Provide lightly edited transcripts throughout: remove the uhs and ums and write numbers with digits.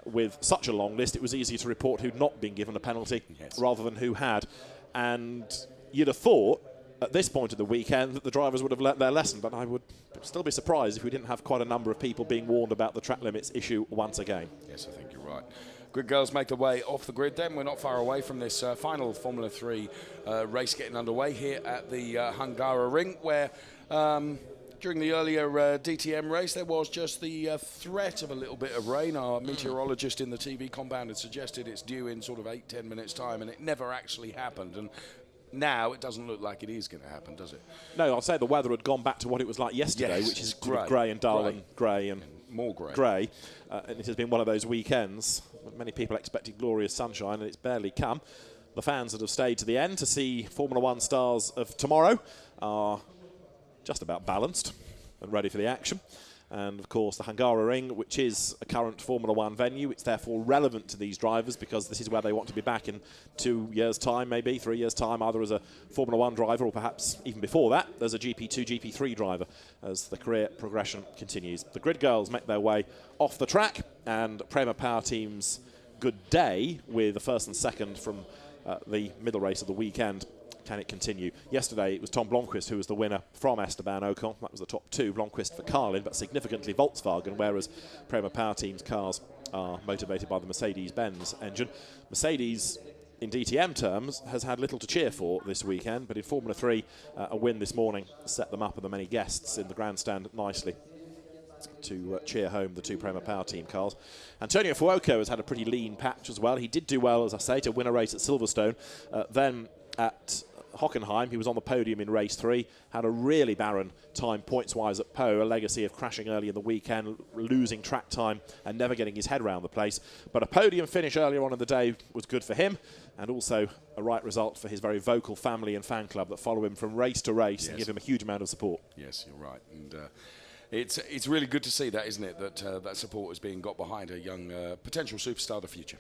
with such a long list, it was easy to report who'd not been given a penalty rather than who had. And you'd have thought at this point of the weekend that the drivers would have learnt their lesson, but I would still be surprised if we didn't have quite a number of people being warned about the track limits issue once again. Yes, I think you're right. Grid girls make their way off the grid then. We're not far away from this final Formula 3 race getting underway here at the Hungaroring, where during the earlier DTM race there was just the threat of a little bit of rain. Our meteorologist in the TV compound had suggested it's due in sort of 8-10 minutes time, and it never actually happened. And now it doesn't look like it is going to happen, does it? No, I'll say the weather had gone back to what it was like yesterday, which is grey and dull and grey and more grey. And it has been one of those weekends. Many people expected glorious sunshine, and it's barely come. The fans that have stayed to the end to see Formula One stars of tomorrow are just about balanced and ready for the action. And of course the Hungaroring, which is a current Formula One venue, it's therefore relevant to these drivers because this is where they want to be back in 2 years' time, maybe 3 years' time, either as a Formula One driver or perhaps even before that as a GP2, GP3 driver as the career progression continues. The grid girls make their way off the track, and Prema Power Team's good day with the first and second from the middle race of the weekend. Can it continue? Yesterday it was Tom Blomqvist who was the winner from Esteban Ocon. That was the top two. Blomqvist for Carlin, but significantly Volkswagen, whereas Prema Power Team's cars are motivated by the Mercedes-Benz engine. Mercedes, in DTM terms, has had little to cheer for this weekend, but in Formula 3, a win this morning set them up with the many guests in the grandstand nicely to cheer home the two Prema Power Team cars. Antonio Fuoco has had a pretty lean patch as well. He did do well, as I say, to win a race at Silverstone. Then at Hockenheim, he was on the podium in race 3, had a really barren time points-wise at Po, a legacy of crashing early in the weekend, losing track time and never getting his head around the place. But a podium finish earlier on in the day was good for him, and also a right result for his very vocal family and fan club that follow him from race to race and give him a huge amount of support. Yes, you're right. And it's really good to see that, isn't it, that that support is being got behind a young potential superstar of the future.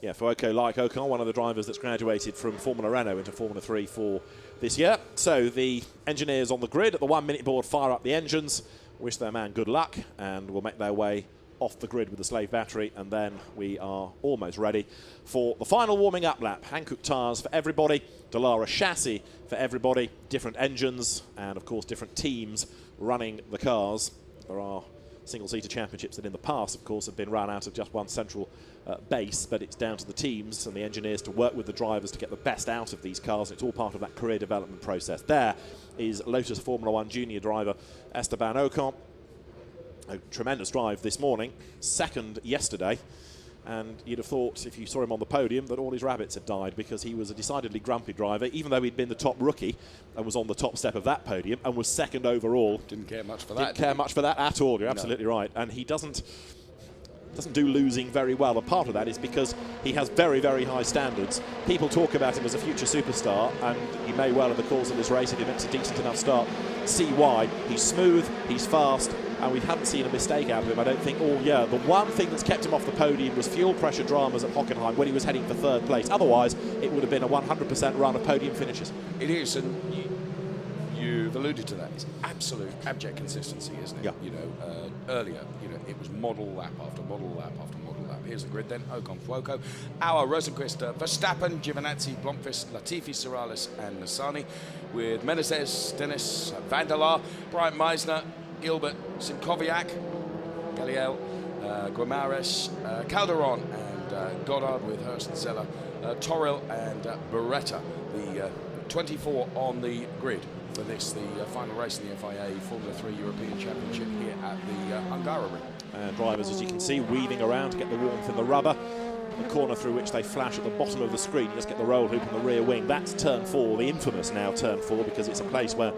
Yeah, Fuoco, like Ocon, one of the drivers that's graduated from Formula Renault into Formula 3 for this year. So the engineers on the grid at the 1 minute board fire up the engines, wish their man good luck, and will make their way off the grid with the slave battery, and then we are almost ready for the final warming up lap. Hankook tyres for everybody, Dallara chassis for everybody, different engines, and of course different teams running the cars. There are single-seater championships that in the past, of course, have been run out of just one central base, but it's down to the teams and the engineers to work with the drivers to get the best out of these cars. It's all part of that career development process. There is Lotus Formula 1 junior driver Esteban Ocon. A tremendous drive this morning, second yesterday, and you'd have thought if you saw him on the podium that all his rabbits had died, because he was a decidedly grumpy driver, even though he'd been the top rookie and was on the top step of that podium and was second overall. Didn't care much for that. Didn't care much for that at all. You're absolutely right. And he doesn't do losing very well, and part of that is because he has very, very high standards. People talk about him as a future superstar, and he may well in the course of this race, if he makes a decent enough start, see why. He's smooth, he's fast, and we haven't seen a mistake out of him, I don't think, all year. The one thing that's kept him off the podium was fuel pressure dramas at Hockenheim when he was heading for third place. Otherwise, it would have been a 100% run of podium finishes. It is, and you've alluded to that. It's absolute abject consistency, isn't it? Yeah. You know, earlier, it was model lap after model lap after model lap. Here's the grid then. Ocon, Fuoco, Auer, Rosenqvist, Verstappen, Giovinazzi, Blomqvist, Latifi, Sorales and Nassani, with Menezes, Dennis, Van der Laar, Brian Meisner, Gilbert, Sinkoviak, Galiel, Guimares, Calderon and Goddard, with Hurst and Zeller, Toril and Beretta. The 24 on the grid for this, the final race in the FIA Formula 3 European Championship here at the Hungaroring. And drivers, as you can see, weaving around to get the warmth in the rubber. The corner through which they flash at the bottom of the screen, just get the roll hoop in the rear wing. That's turn 4, the infamous now turn 4, because it's a place where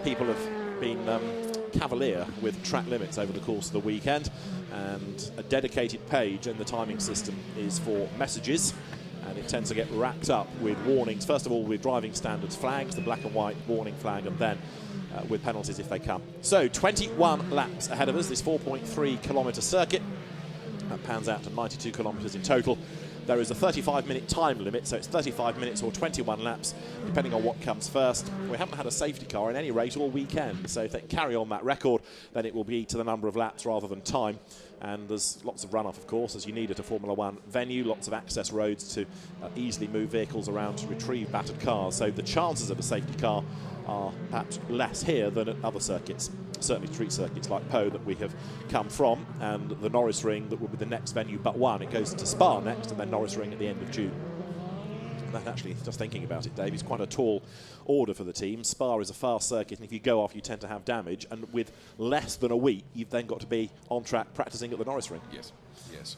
people have been cavalier with track limits over the course of the weekend, and a dedicated page in the timing system is for messages, and it tends to get wrapped up with warnings, first of all with driving standards flags, the black and white warning flag, and then with penalties if they come. So 21 laps ahead of us, this 4.3 kilometre circuit. That pans out to 92 kilometres in total. There is a 35-minute time limit, so it's 35 minutes or 21 laps, depending on what comes first. We haven't had a safety car in any race all weekend, so if they carry on that record, then it will be to the number of laps rather than time. And there's lots of runoff, of course, as you need at a Formula One venue, lots of access roads to easily move vehicles around to retrieve battered cars. So the chances of a safety car are perhaps less here than at other circuits, certainly street circuits like Po that we have come from, and the Norris Ring that will be the next venue but one. It goes to Spa next, and then Norris Ring at the end of June. That actually, just thinking about it, Dave, is quite a tall order for the team. Spa is a fast circuit, and if you go off, you tend to have damage. And with less than a week, you've then got to be on track practicing at the Norris Ring. Yes, yes.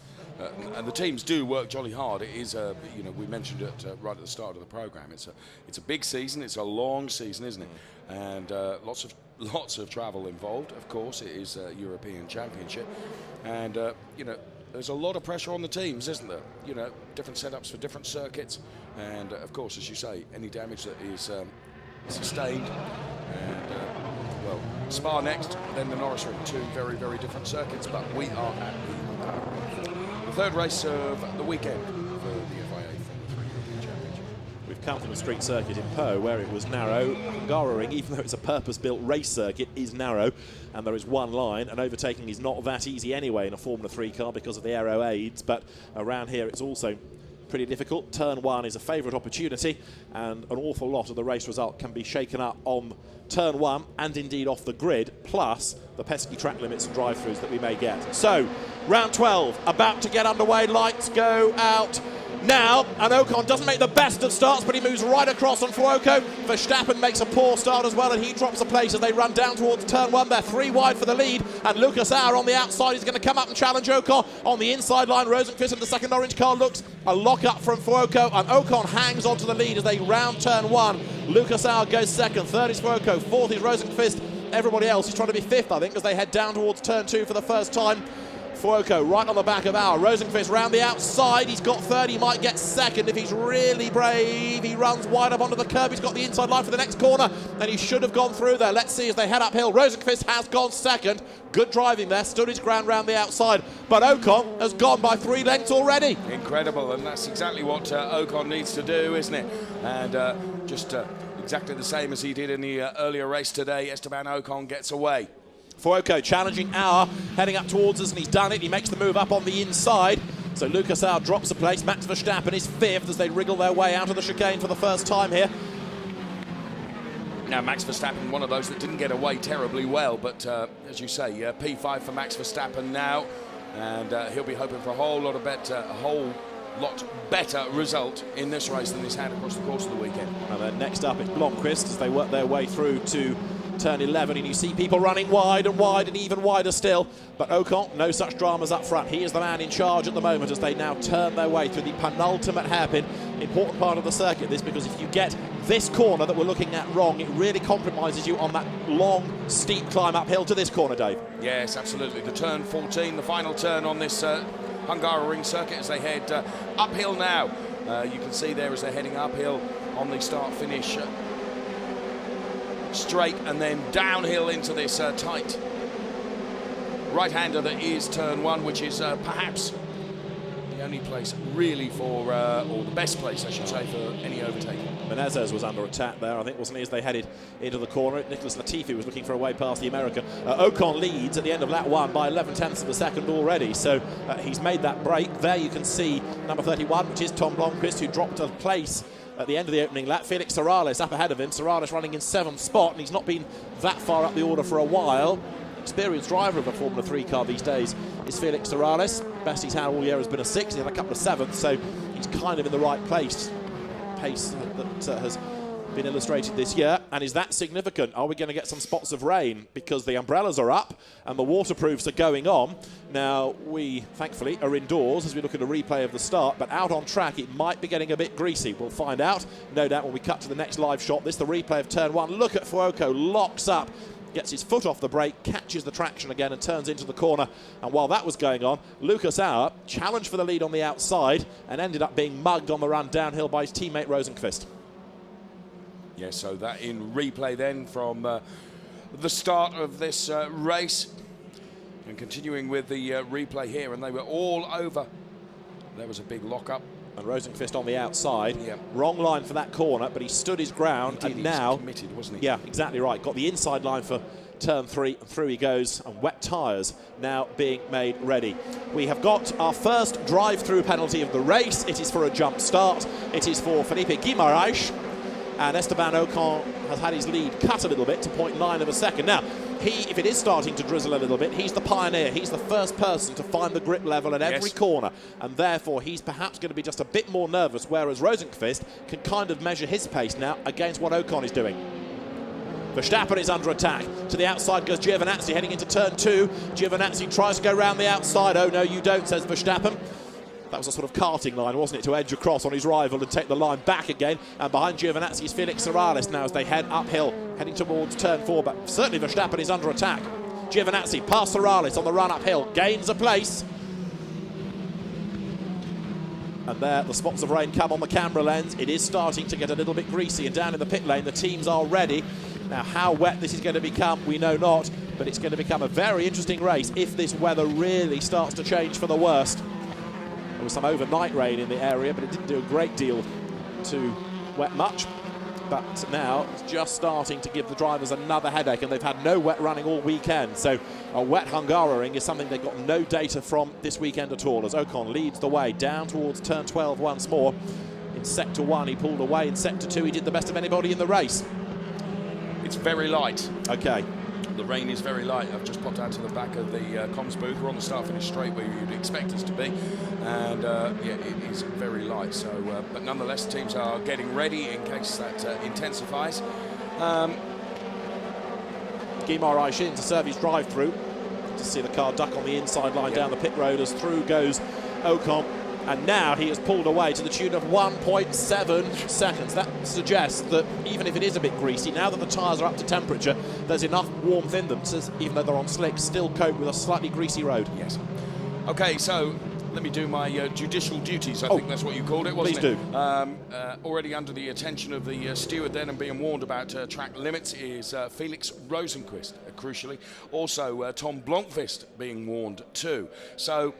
And the teams do work jolly hard. It is, you know, we mentioned it right at the start of the programme. It's a big season. It's a long season, isn't it? And lots of travel involved. Of course, it is a European Championship, and you know, there's a lot of pressure on the teams, isn't there? You know, different setups for different circuits, and of course, as you say, any damage that is sustained. And well, Spa next, then the Norris Ring, two very, very different circuits. But we are at the third race of the weekend for the FIA F3 European Championship. We've come from a street circuit in Po where it was narrow. Hungaroring, even though it's a purpose-built race circuit, is narrow, and there is one line, and overtaking is not that easy anyway in a Formula 3 car because of the aero aids, but around here it's also pretty difficult. Turn 1 is a favourite opportunity, and an awful lot of the race result can be shaken up on Turn 1 and indeed off the grid, plus the pesky track limits and drive-throughs that we may get. So, round 12, about to get underway, lights go out now, and Ocon doesn't make the best of starts, but he moves right across on Fuoco. Verstappen makes a poor start as well, and he drops a place as they run down towards Turn 1. They're 3 wide for the lead, and Lucas Auer on the outside is going to come up and challenge Ocon. On the inside line, Rosenqvist and the second orange car looks a lock-up from Fuoco, and Ocon hangs on to the lead as they round Turn 1. Lucas Auer goes second, third is Fuoco, fourth is Rosenqvist. Everybody else is trying to be fifth, I think, as they head down towards Turn 2 for the first time. Fuoco right on the back of Auer. Rosenqvist round the outside. He's got third. He might get second if he's really brave. He runs wide up onto the curb. He's got the inside line for the next corner, and he should have gone through there. Let's see as they head uphill. Rosenqvist has gone second. Good driving there. Stood his ground round the outside. But Ocon has gone by 3 lengths already. Incredible, and that's exactly what Ocon needs to do, isn't it? And just exactly the same as he did in the earlier race today. Esteban Ocon gets away. Fuoco challenging Auer, heading up towards us, and he's done it. He makes the move up on the inside. So Lucas Auer drops a place. Max Verstappen is fifth as they wriggle their way out of the chicane for the first time here. Now, Max Verstappen, one of those that didn't get away terribly well, but as you say, P5 for Max Verstappen now, and he'll be hoping for a whole lot better result in this race than he's had across the course of the weekend. And then next up it's Blomqvist as they work their way through to Turn 11, and you see people running wide and even wider still. But Ocon, no such dramas up front. He is the man in charge at the moment as they now turn their way through the penultimate hairpin. Important part of the circuit, this, because if you get this corner that we're looking at wrong, it really compromises you on that long, steep climb uphill to this corner, Dave. Yes, absolutely. The turn 14, the final turn on this Hungaroring circuit as they head uphill now. You can see there as they're heading uphill on the start-finish straight, and then downhill into this tight right-hander that is Turn 1, which is perhaps the only place really for, or the best place, I should say, for any overtaking. Menezes was under attack there, I think, wasn't he, as they headed into the corner. Nicholas Latifi was looking for a way past the American. Ocon leads at the end of lap 1 by 11/10 of a second already, so he's made that break. There you can see number 31, which is Tom Blomqvist, who dropped a place at the end of the opening lap. Felix Sorales up ahead of him. Sorales running in 7th spot, and he's not been that far up the order for a while. Experienced driver of a Formula 3 car these days is Felix Sorales. Best he's had all year has been a 6th. He had a couple of 7th, so he's kind of in the right pace that has been illustrated this year. And is that significant? Are we going to get some spots of rain? Because the umbrellas are up and the waterproofs are going on. Now, we, thankfully, are indoors as we look at a replay of the start, but out on track, it might be getting a bit greasy. We'll find out, no doubt, when we cut to the next live shot. This, the replay of Turn 1. Look at Fuoco, locks up, gets his foot off the brake, catches the traction again and turns into the corner. And while that was going on, Lucas Auer challenged for the lead on the outside and ended up being mugged on the run downhill by his teammate Rosenqvist. Yes, so that in replay then from the start of this race. And continuing with the replay here, and they were all over. There was a big lock-up. And Rosenqvist on the outside. Yep. Wrong line for that corner, but he stood his ground. He now committed, wasn't he? Yeah, exactly right. Got the inside line for turn 3, and through he goes, and wet tyres now being made ready. We have got our first drive-through penalty of the race. It is for a jump start. It is for Felipe Guimarães, and Esteban Ocon has had his lead cut a little bit to 0.9 of a second. Now, if it is starting to drizzle a little bit, he's the pioneer. He's the first person to find the grip level at every corner, and therefore he's perhaps going to be just a bit more nervous, whereas Rosenqvist can kind of measure his pace now against what Ocon is doing. Verstappen is under attack. To the outside goes Giovinazzi, heading into turn 2. Giovinazzi tries to go round the outside. Oh, no, you don't, says Verstappen. That was a sort of karting line, wasn't it, to edge across on his rival and take the line back again. And behind Giovinazzi is Felix Morales now as they head uphill, heading towards turn 4. But certainly Verstappen is under attack. Giovinazzi past Morales on the run uphill, gains a place. And there, the spots of rain come on the camera lens. It is starting to get a little bit greasy, and down in the pit lane, the teams are ready. Now, how wet this is going to become, we know not, but it's going to become a very interesting race if this weather really starts to change for the worst. There was some overnight rain in the area, but it didn't do a great deal to wet much. But now it's just starting to give the drivers another headache, and they've had no wet running all weekend. So a wet Hungaroring is something they've got no data from this weekend at all, as Ocon leads the way down towards turn 12 once more. In sector 1 he pulled away, in sector 2 he did the best of anybody in the race. It's very light. Okay. The rain is very light. I've just popped out to the back of the comms booth. We're on the start-finish straight where you'd expect us to be, and yeah, it is very light. So, but nonetheless, teams are getting ready in case that intensifies. Guimarães in to serve his drive-through. To see the car duck on the inside line down the pit road as through goes Ocon. And now he has pulled away to the tune of 1.7 seconds. That suggests that even if it is a bit greasy, now that the tyres are up to temperature, there's enough warmth in them to, even though they're on slicks, still cope with a slightly greasy road. Yes. Okay, so let me do my judicial duties. I think that's what you called it, wasn't it? Please do. Already under the attention of the steward then and being warned about track limits is Felix Rosenqvist, crucially. Also, Tom Blomqvist being warned too. So,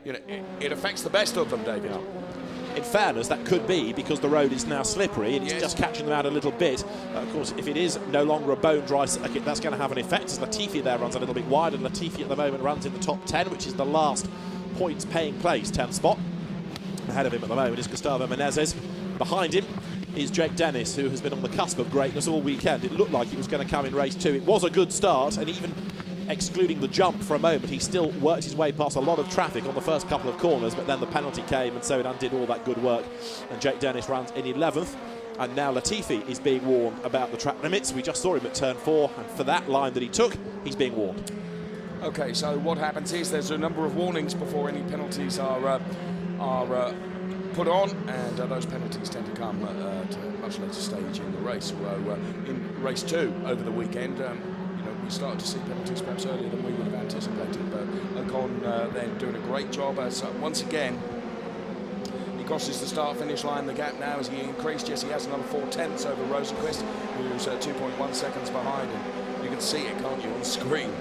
you know, it affects the best of them, David. In fairness, that could be because the road is now slippery and it's just catching them out a little bit. Of course, if it is no longer a bone-dry circuit, that's going to have an effect, as Latifi there runs a little bit wide, and Latifi at the moment runs in the top 10, which is the last points-paying place, 10th spot. Ahead of him at the moment is Gustavo Menezes. Behind him is Jake Dennis, who has been on the cusp of greatness all weekend. It looked like he was going to come in race 2. It was a good start, and even excluding the jump for a moment, he still worked his way past a lot of traffic on the first couple of corners, but then the penalty came and so it undid all that good work, and Jake Dennis runs in 11th. And now Latifi is being warned about the track limits. We just saw him at turn 4, and for that line that he took, he's being warned. Okay, so what happens is there's a number of warnings before any penalties are put on, and those penalties tend to come at a much later stage in the race. Although in race 2 over the weekend, we started to see penalties perhaps earlier than we would have anticipated, but Ocon then doing a great job as once again he crosses the start-finish line. The gap now as he increased, yes, he has another 4/10 over Rosenqvist, who's 2.1 seconds behind, and you can see it, can't you, on the screen.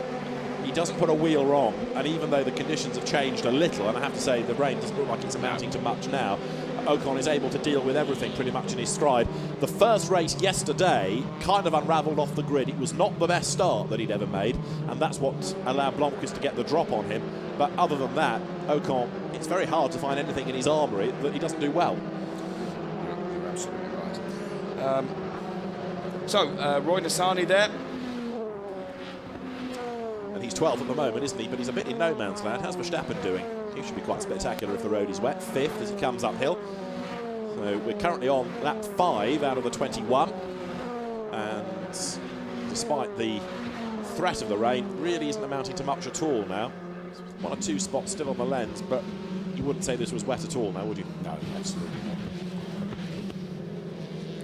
He doesn't put a wheel wrong, and even though the conditions have changed a little, and I have to say the rain doesn't look like it's amounting to much now, Ocon is able to deal with everything pretty much in his stride. The first race yesterday kind of unravelled off the grid. It was not the best start that he'd ever made, and that's what allowed Blomqvist to get the drop on him. But other than that, Ocon, it's very hard to find anything in his armoury that he doesn't do well. You're absolutely right. So, Roy Nissany there. And he's 12th at the moment, isn't he? But he's a bit in no man's land. How's Verstappen doing? He should be quite spectacular if the road is wet. 5th as he comes uphill. So we're currently on lap 5 out of the 21. And despite the threat of the rain, really isn't amounting to much at all now. 1 or 2 spots still on the lens, but you wouldn't say this was wet at all now, would you? No, absolutely not.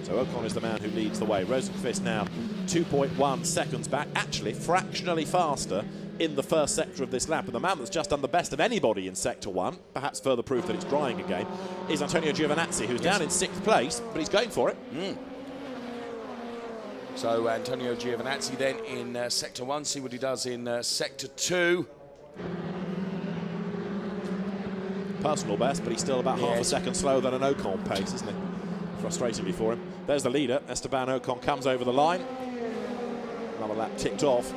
So Ocon is the man who leads the way. Rosenqvist now 2.1 seconds back, actually fractionally faster in the first sector of this lap. And the man that's just done the best of anybody in sector 1, perhaps further proof that it's drying again, is Antonio Giovinazzi, who's down in 6th place, but he's going for it. So Antonio Giovinazzi then in sector 1, see what he does in sector 2. Personal best, but he's still about half a second slower than an Ocon pace, isn't he? Frustratingly for him. There's the leader. Esteban Ocon comes over the line. Another lap ticked off.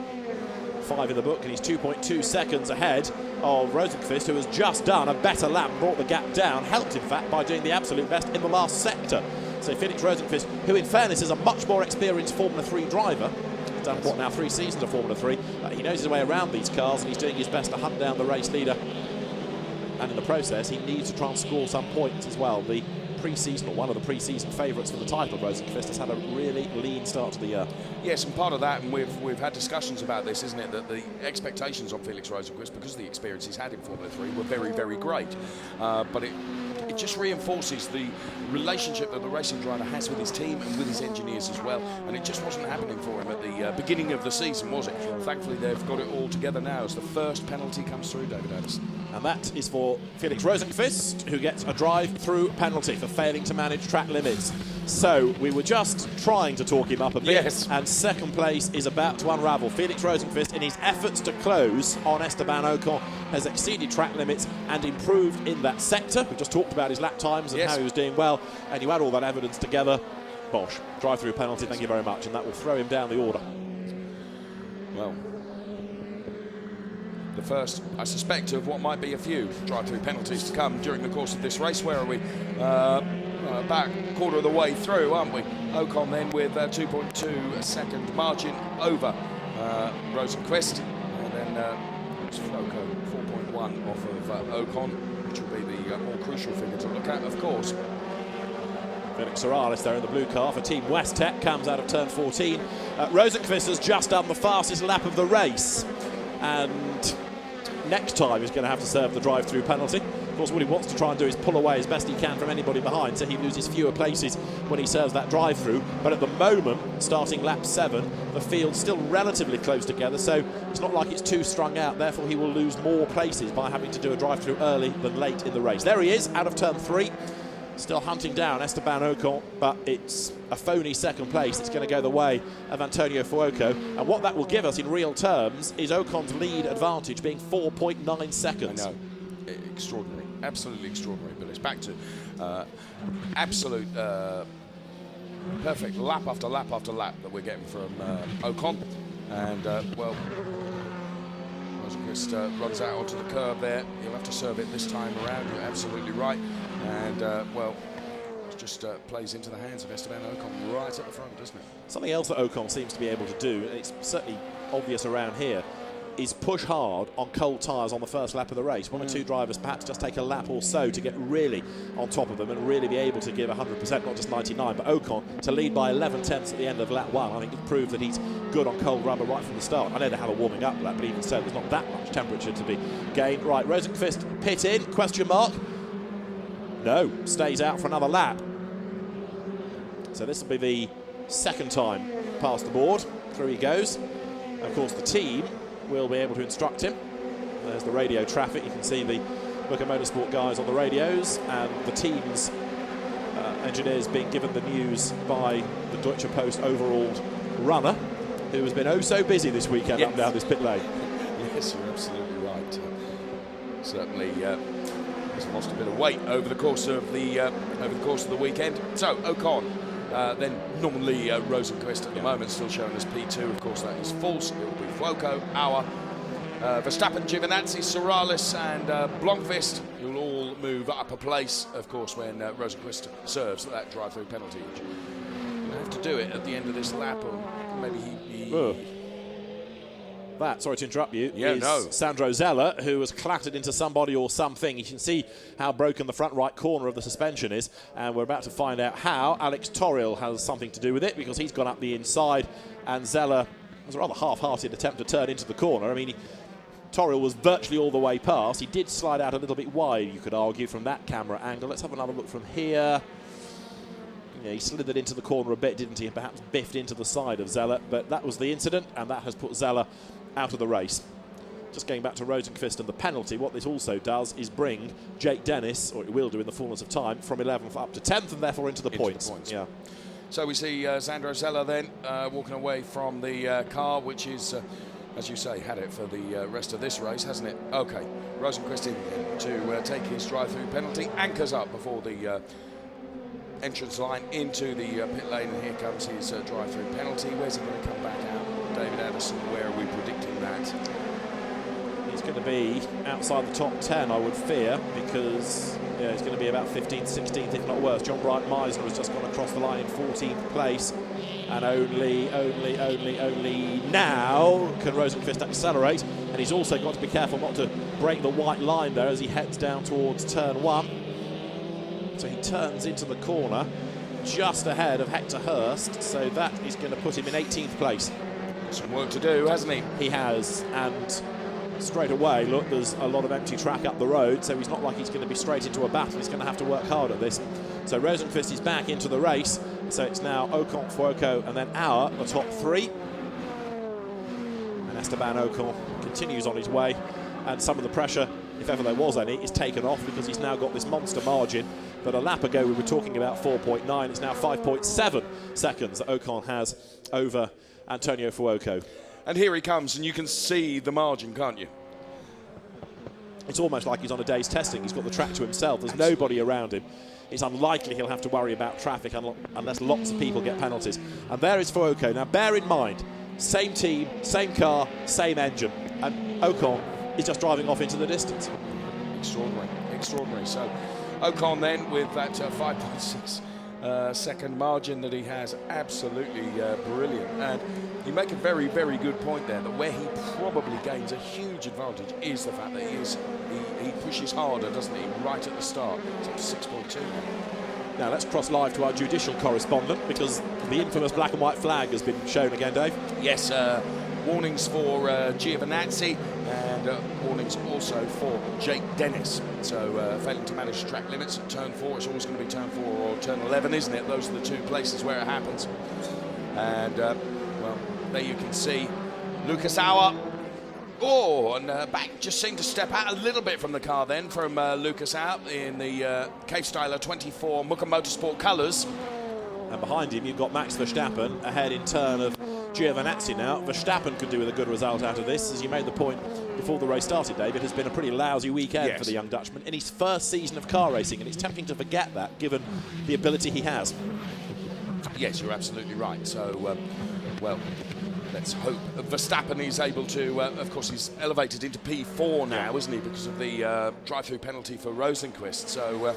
5 in the book, and he's 2.2 seconds ahead of Rosenqvist, who has just done a better lap, brought the gap down, helped in fact by doing the absolute best in the last sector. So Felix Rosenqvist, who in fairness is a much more experienced Formula 3 driver, he's done what now, 3 seasons of Formula 3, he knows his way around these cars and he's doing his best to hunt down the race leader. And in the process, he needs to try and score some points as well. The pre-season, or one of the pre-season favourites for the title, Rosenqvist, has had a really lean start to the year. Yes, and part of that, and we've had discussions about this, isn't it, that the expectations on Felix Rosenqvist, because of the experience he's had in Formula 3, were very, very great. But it just reinforces the relationship that the racing driver has with his team and with his engineers as well, and it just wasn't happening for him at the beginning of the season, was it? Thankfully, they've got it all together now as the first penalty comes through, David Anderson. And that is for Felix Rosenqvist, who gets a drive-through penalty for failing to manage track limits. So we were just trying to talk him up a bit, yes, and second place is about to unravel. Felix Rosenqvist, in his efforts to close on Esteban Ocon, has exceeded track limits and improved in that sector. We just talked about his lap times and yes, how he was doing well, and you add all that evidence together, bosh, drive-through penalty, thank you very much, and that will throw him down the order. Well, the first, I suspect, of what might be a few drive-through penalties to come during the course of this race. Where are we? About a quarter of the way through, aren't we? Ocon then with a 2.2 second margin over Rosenqvist, and then it's Flocco 4.1 off of Ocon, which will be the more crucial figure to look at, of course. Felix Morales there in the blue car for Team West Tech comes out of turn 14. Rosenqvist has just done the fastest lap of the race, and next time he's going to have to serve the drive-through penalty. Of course, what he wants to try and do is pull away as best he can from anybody behind, so he loses fewer places when he serves that drive-through. But at the moment, starting lap 7, the field's still relatively close together, so it's not like it's too strung out. Therefore, he will lose more places by having to do a drive-through early than late in the race. There he is, out of turn 3. Still hunting down Esteban Ocon, but it's a phony second place. It's going to go the way of Antonio Fuoco. And what that will give us in real terms is Ocon's lead advantage being 4.9 seconds. I know. Extraordinary. Absolutely extraordinary. But it's back to absolute perfect lap after lap after lap that we're getting from Ocon. And, well, Rosenqvist runs out onto the curb there. He'll have to serve it this time around. You're absolutely right. And, well, it just plays into the hands of Esteban Ocon right at the front, doesn't it? Something else that Ocon seems to be able to do, and it's certainly obvious around here, is push hard on cold tyres on the first lap of the race. One or two drivers perhaps just take a lap or so to get really on top of them and really be able to give 100%, not just 99. But Ocon to lead by 11 tenths at the end of lap 1, I think it proved that he's good on cold rubber right from the start. I know they have a warming up lap, but even so, there's not that much temperature to be gained. Right, Rosenqvist pit in, question mark. No, stays out for another lap. So this will be the second time past the board. Through he goes. Of course, the team will be able to instruct him. There's the radio traffic. You can see the Booker Motorsport guys on the radios, and the team's engineers being given the news by the Deutsche Post overalled runner, who has been oh so busy this weekend, yes, up and down this pit lane. Yes, you're absolutely right. Certainly has lost a bit of weight over the course of the weekend. So Ocon, then normally Rosenqvist at the moment still showing as P2. Of course, that is false. It will be Fuoco, Auer, Verstappen, Giovinazzi, Sorales and Blomqvist. You'll all move up a place, of course, when Rosenqvist serves that drive-through penalty. You'll have to do it at the end of this lap, or maybe he That, sorry to interrupt you, is Sandro Zeller, who was clattered into somebody or something. You can see how broken the front right corner of the suspension is, and we're about to find out how. Alex Toril has something to do with it, because he's gone up the inside, and Zeller was a rather half-hearted attempt to turn into the corner. I mean, Toril was virtually all the way past. He did slide out a little bit wide, you could argue, from that camera angle. Let's have another look from here. Yeah, he slithered into the corner a bit, didn't he, and perhaps biffed into the side of Zeller, but that was the incident, and that has put Zeller out of the race. Just going back to Rosenqvist and the penalty, what this also does is bring Jake Dennis, or it will do in the fullness of time, from 11th up to 10th and therefore into the points. Yeah. So we see Sandro Zeller then walking away from the car, which is, as you say, had it for the rest of this race, hasn't it? Okay, Rosenqvist in to take his drive-through penalty, anchors up before the entrance line into the pit lane, and here comes his drive-through penalty. Where's he going to come back out? David Addison, where are we predicting that? He's going to be outside the top 10, I would fear, because he's going to be about 15th, 16th, if not worse. John Bright Meisner has just gone across the line in 14th place, and only now can Rosenqvist accelerate, and he's also got to be careful not to break the white line there as he heads down towards turn 1. So he turns into the corner just ahead of Hector Hurst, so that is going to put him in 18th place. Some work to do, hasn't he? He has, and straight away, look, there's a lot of empty track up the road, so he's not like he's going to be straight into a battle. He's going to have to work hard at this. So Rosenqvist is back into the race, so it's now Ocon, Fuoco, and then Auer, the top 3. And Esteban Ocon continues on his way, and some of the pressure, if ever there was any, is taken off because he's now got this monster margin. But a lap ago we were talking about 4.9, it's now 5.7 seconds that Ocon has over Antonio Fuoco. And here he comes, and you can see the margin, can't you? It's almost like he's on a day's testing. He's got the track to himself. There's nobody around him. It's unlikely he'll have to worry about traffic unless lots of people get penalties. And there is Fuoco. Now, bear in mind, same team, same car, same engine. And Ocon is just driving off into the distance. Extraordinary, extraordinary. So Ocon then with that 5.6 second margin that he has, absolutely brilliant. And you make a very, very good point there, that where he probably gains a huge advantage is the fact that he pushes harder, doesn't he, right at the start. It's up to 6.2 now. Now let's cross live to our judicial correspondent, because the infamous black and white flag has been shown again, Dave. Yes, warnings for Giovinazzi, and warnings also for Jake Dennis. So failing to manage track limits at turn 4, it's always going to be turn 4 or turn 11, isn't it? Those are the two places where it happens. And, well, there you can see Lucas Auer. Oh, and back just seemed to step out a little bit from the car then from Lucas Auer in the K-Styler 24 Muka Motorsport colours. And behind him, you've got Max Verstappen ahead in turn of Giovinazzi now. Verstappen could do with a good result out of this. As you made the point before the race started, Dave, it has been a pretty lousy weekend for the young Dutchman in his first season of car racing, and it's tempting to forget that, given the ability he has. Yes, you're absolutely right. So, well, let's hope Verstappen is able to, of course, he's elevated into P4 now, isn't he, because of the drive-through penalty for Rosenqvist. So,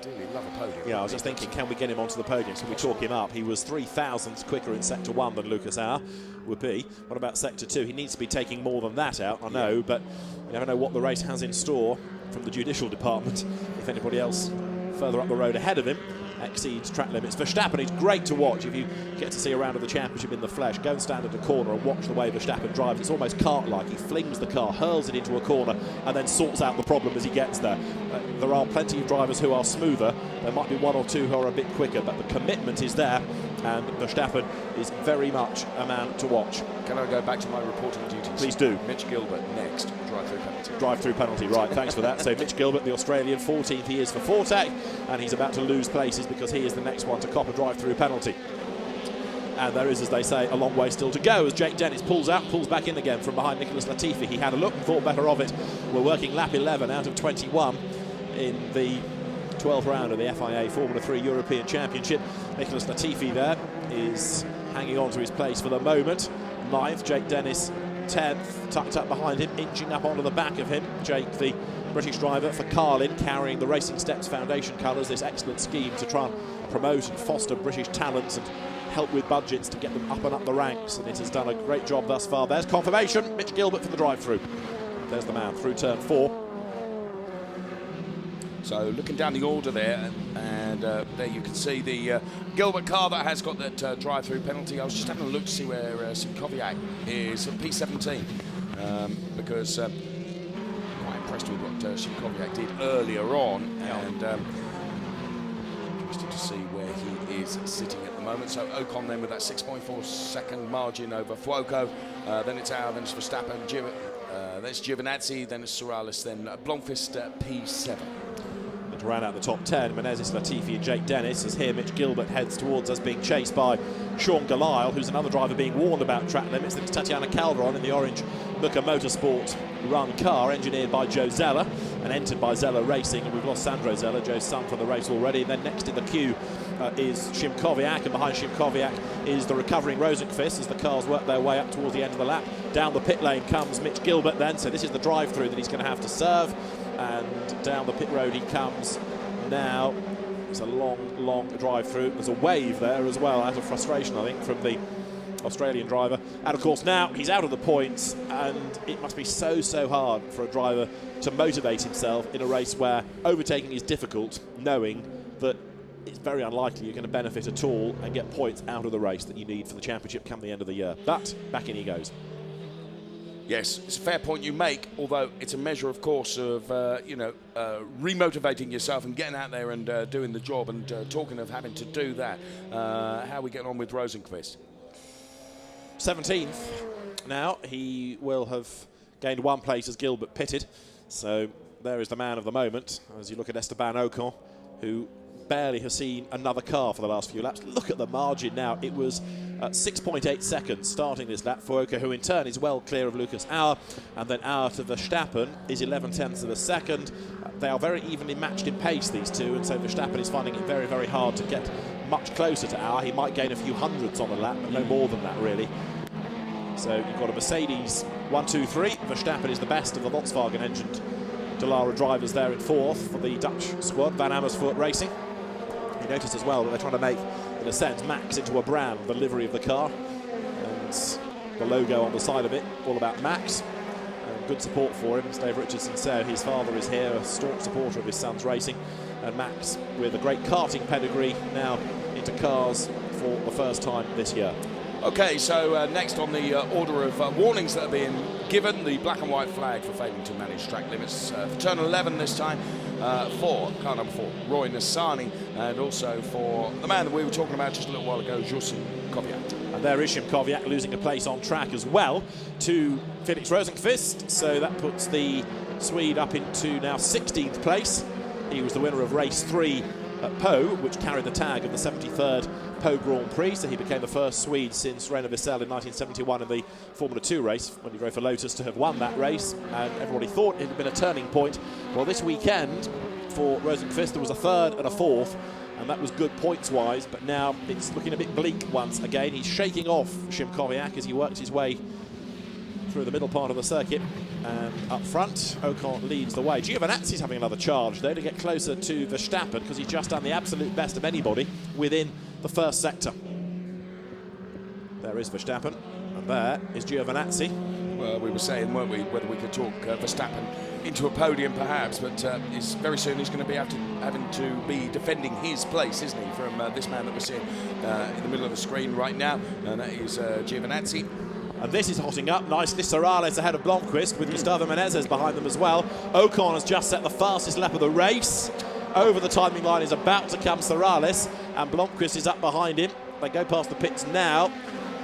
dearly love a podium. Yeah, I was just thinking, can we get him onto the podium? So we talk him up. He was 3,000ths quicker in Sector 1 than Lucas Auer would be. What about Sector 2? He needs to be taking more than that out, I know, but you never know what the race has in store from the judicial department if anybody else further up the road ahead of him exceeds track limits. Verstappen is great to watch. If you get to see a round of the championship in the flesh, go and stand at a corner and watch the way Verstappen drives. It's almost kart-like. He flings the car, hurls it into a corner, and then sorts out the problem as he gets there. There are plenty of drivers who are smoother. There might be one or two who are a bit quicker, but the commitment is there, and Verstappen is very much a man to watch. Can I go back to my reporting duties? Please do. Mitch Gilbert next. Drive-through penalty. Drive-through penalty, right, thanks for that. So Mitch Gilbert, the Australian, 14th he is for Fortec, and he's about to lose places because he is the next one to cop a drive-through penalty. And there is, as they say, a long way still to go as Jake Dennis pulls back in again from behind Nicholas Latifi. He had a look and thought better of it. We're working lap 11 out of 21 in the 12th round of the FIA Formula 3 European Championship. Nicholas Latifi there is hanging on to his place for the moment. 9th, Jake Dennis 10th, tucked up behind him, inching up onto the back of him. Jake, the British driver for Carlin, carrying the Racing Steps Foundation colours, this excellent scheme to try and promote and foster British talents and help with budgets to get them up and up the ranks, and it has done a great job thus far. There's confirmation, Mitch Gilbert for the drive-through. There's the man through turn 4. So looking down the order there, and there you can see the Gilbert car that has got that drive-through penalty. I was just having a look to see where Simkoviak is at P17, because quite impressed with what Simkoviak did earlier on, and interested to see where he is sitting at the moment. So Ocon then with that 6.4 second margin over Fuoco, then it's Auer, then it's Verstappen, then it's Giovinazzi, then it's Suralis, then Blomqvist P7. To round out the top 10, Menezes, Latifi and Jake Dennis, as here Mitch Gilbert heads towards us, being chased by Sean Galisle, who's another driver being warned about track limits. Then it's Tatiana Calderon in the orange Muka Motorsport run car, engineered by Joe Zeller and entered by Zeller Racing. And we've lost Sandro Zeller, Joe's son, from the race already. And then next in the queue is Szymkowiak, and behind Szymkowiak is the recovering Rosenqvist as the cars work their way up towards the end of the lap. Down the pit lane comes Mitch Gilbert then, so this is the drive-through that he's going to have to serve, and down the pit road he comes now. It's a long drive-through. There's a wave there as well, out of frustration, I think, from the Australian driver. And of course now he's out of the points, and it must be so hard for a driver to motivate himself in a race where overtaking is difficult, knowing that it's very unlikely you're going to benefit at all and get points out of the race that you need for the championship come the end of the year. But back in he goes. Yes, it's a fair point you make, although it's a measure, of course, of, remotivating yourself and getting out there and doing the job. And talking of having to do that, how are we getting on with Rosenqvist? 17th now. He will have gained one place as Gilbert pitted. So there is the man of the moment as you look at Esteban Ocon, who barely has seen another car for the last few laps. Look at the margin now. It was 6.8 seconds starting this lap for Ocon, who in turn is well clear of Lucas Auer, and then Auer to Verstappen is 11/10ths of a second. They are very evenly matched in pace, these two, and so Verstappen is finding it very hard to get much closer to Auer. He might gain a few hundredths on the lap, but no more than that really. So you've got a Mercedes 1, 2, 3. Verstappen is the best of the Volkswagen engined Dallara drivers there in fourth for the Dutch squad, Van Amersfoort Racing. You notice as well that they're trying to make, in a sense, Max into a brand, the livery of the car, and the logo on the side of it, all about Max. And good support for him, as Dave Richardson said. His father is here, a staunch supporter of his son's racing, and Max, with a great karting pedigree, now into cars for the first time this year. Okay, so next on the order of warnings that are being given, the black and white flag for failing to manage track limits for turn 11 this time for car number 4, Roy Nissany, and also for the man that we were talking about just a little while ago, Szymkowiak. And there is Szymkowiak losing a place on track as well to Felix Rosenqvist, so that puts the Swede up into now 16th place. He was the winner of race 3 at Pau, which carried the tag of the 73rd Pau Grand Prix, so he became the first Swede since René Wiesel in 1971 in the Formula 2 race, when he drove for Lotus, to have won that race, and everybody thought it had been a turning point. Well, this weekend for Rosenqvist there was a third and a fourth, and that was good points-wise, but now it's looking a bit bleak once again. He's shaking off Szymkowiak as he works his way through the middle part of the circuit, and up front Ocon leads the way. Giovinazzi's having another charge though to get closer to Verstappen, because he's just done the absolute best of anybody within the first sector. There is Verstappen, and there is Giovinazzi. Well, we were saying, weren't we, whether we could talk Verstappen into a podium perhaps, but very soon he's going to be having to be defending his place, isn't he, from this man that we're seeing in the middle of the screen right now, and that is Giovinazzi. And this is hotting up nicely. Sorales ahead of Blomqvist with Gustavo Menezes behind them as well. Ocon has just set the fastest lap of the race. Over the timing line is about to come Sorales, and Blomqvist is up behind him. They go past the pits now,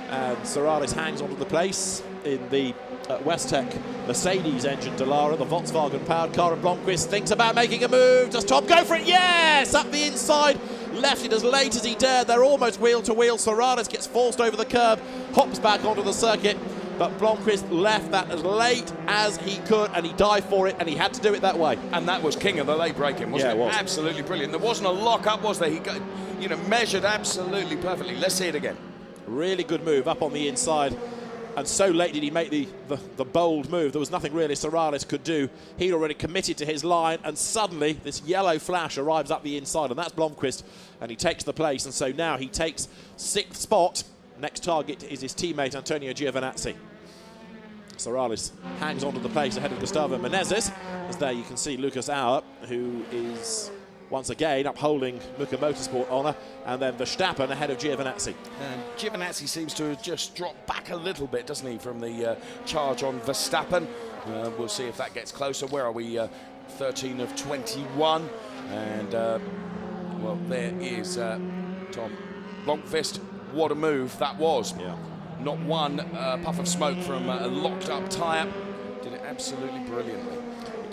and Sorales hangs onto the place in the Westech Mercedes engine Dallara, the Volkswagen powered car, and Blomqvist thinks about making a move. Does Tom go for it? Yes! Up the inside, left it as late as he dared. They're almost wheel to wheel. Sorales gets forced over the curb, hops back onto the circuit, but Blomqvist left that as late as he could, and he dived for it, and he had to do it that way. And that was king of the late braking, wasn't it? Yeah, it was. Absolutely brilliant. There wasn't a lock-up, was there? He got, measured absolutely perfectly. Let's see it again. Really good move up on the inside, and so late did he make the bold move. There was nothing really Sorales could do. He'd already committed to his line, and suddenly this yellow flash arrives up the inside, and that's Blomqvist, and he takes the place, and so now he takes 6th spot. Next target is his teammate Antonio Giovinazzi. Sorales hangs onto the place ahead of Gustavo Menezes, as there you can see Lucas Auer, who is once again upholding Muka Motorsport honour, and then Verstappen ahead of Giovinazzi. And Giovinazzi seems to have just dropped back a little bit, doesn't he, from the charge on Verstappen. We'll see if that gets closer. Where are we? 13 of 21. And, well, there is Tom Blomqvist. What a move that was. Yeah. Not one puff of smoke from a locked-up tyre. Did it absolutely brilliantly.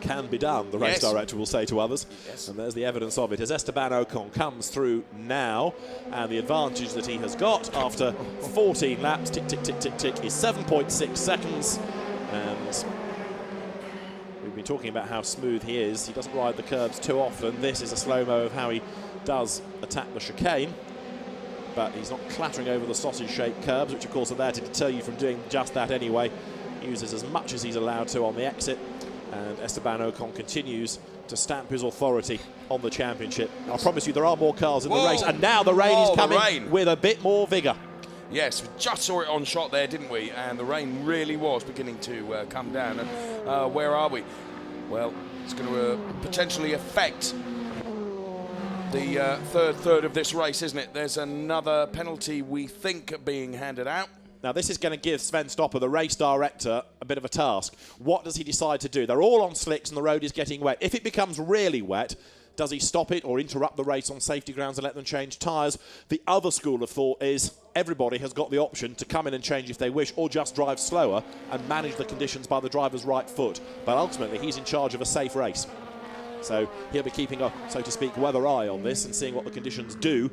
Can be done, the race director will say to others. Yes. And there's the evidence of it as Esteban Ocon comes through now, and the advantage that he has got after 14 laps, tick, tick, tick, tick, tick, is 7.6 seconds. And we've been talking about how smooth he is. He doesn't ride the curbs too often. This is a slow-mo of how he does attack the chicane, but he's not clattering over the sausage-shaped curbs, which of course are there to deter you from doing just that anyway. He uses as much as he's allowed to on the exit, and Esteban Ocon continues to stamp his authority on the championship. I promise you there are more cars in the race, and now the rain is coming with a bit more vigour. Yes, we just saw it on shot there, didn't we? And the rain really was beginning to come down. And where are we? Well, it's going to potentially affect the third of this race, isn't it? There's another penalty, we think, being handed out. Now, this is going to give Sven Stopper, the race director, a bit of a task. What does he decide to do? They're all on slicks and the road is getting wet. If it becomes really wet, does he stop it or interrupt the race on safety grounds and let them change tyres? The other school of thought is everybody has got the option to come in and change if they wish, or just drive slower and manage the conditions by the driver's right foot. But ultimately, he's in charge of a safe race. So he'll be keeping a, so to speak, weather eye on this and seeing what the conditions do.